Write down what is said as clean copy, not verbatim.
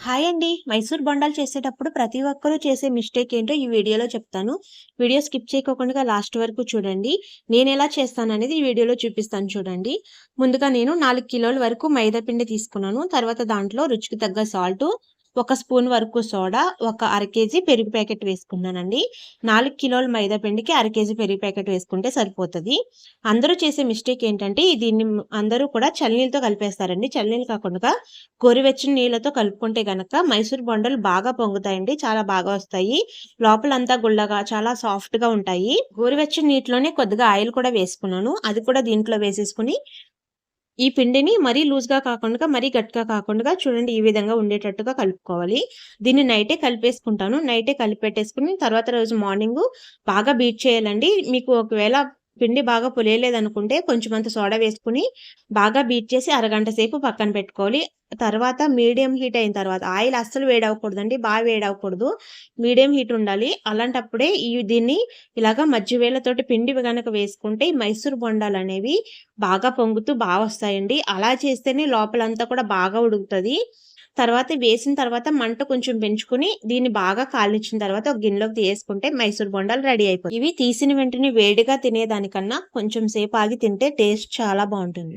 Hi అండి. మైసూర్ బొండాలు చేసేటప్పుడు ప్రతి ఒక్కరూ చేసే మిస్టేక్ ఏంటో ఈ వీడియోలో చెప్తాను. వీడియో స్కిప్ చేయకోకుండా లాస్ట్ వరకు చూడండి. నేనెలా చేస్తాననేది ఈ వీడియోలో చూపిస్తాను చూడండి. ముందుగా నేను 4 కిలోల వరకు మైదా పిండి తీసుకున్నాను. తర్వాత దాంట్లో రుచికి తగ్గ సాల్టు, 1 స్పూన్ వరకు సోడా, ఒక అర కేజీ పెరుగు ప్యాకెట్ వేసుకున్నానండి. 4 కిలోల మైదా పిండికి అర కేజీ పెరుగు ప్యాకెట్ వేసుకుంటే సరిపోతది. అందరూ చేసే మిస్టేక్ ఏంటంటే దీన్ని అందరూ కూడా చన్నీళ్ళతో కలిపేస్తారండి. చన్నీళ్ళు కాకుండా గోరువెచ్చని నీళ్ళతో కలుపుకుంటే గనక మైసూర్ బొండలు బాగా పొంగుతాయండి. చాలా బాగా వస్తాయి. లోపలంతా గుల్లగా చాలా సాఫ్ట్‌గా ఉంటాయి. గోరువెచ్చని నీటిలోనే కొద్దిగా ఆయిల్ కూడా వేసుకున్నాను. అది కూడా దీంట్లో వేసేసుకొని ఈ పిండిని మరీ లూజ్‌గా కాకుండా, మరీ గట్టిగా కాకుండా చూడండి ఈ విధంగా ఉండేటట్టుగా కలుపుకోవాలి. దీన్ని నైటే కలిపేసుకుంటాను. నైటే కలిపెట్టేసుకొని తర్వాత రోజు మార్నింగు బాగా బీట్ చేయాలండి. మీకు ఒకవేళ పిండి బాగా పులియలేదనుకుంటే కొంచెమంత సోడా వేసుకొని బాగా బీట్ చేసి అరగంట సేపు పక్కన పెట్టుకోవాలి. తర్వాత మీడియం హీట్ అయిన తర్వాత ఆయిల్ అస్సలు వేడవ్వకూడదండి. వేడవ్వకూడదు. మీడియం హీట్ ఉండాలి. అలాంటప్పుడే దీన్ని ఇలాగా మధ్య వేళ్ళతోటి పిండి గనక వేసుకుంటే ఈ మైసూర్ బొండాలనేవి బాగా పొంగుతూ వస్తాయండి. అలా చేస్తేనే లోపలంతా కూడా బాగా ఉడుకుతది. తర్వాత వేసిన తర్వాత మంట కొంచెం పెంచుకొని దీన్ని బాగా కాలనిచ్చిన తర్వాత ఒక గిన్నెలోకి తీసేసుకుంటే మైసూర్ బొండాలు రెడీ అయిపోతాయి. ఇవి తీసిన వెంటనే వేడిగా తినేదానికన్నా కొంచెం సేపు ఆగి తింటే టేస్ట్ చాలా బావుంటుంది.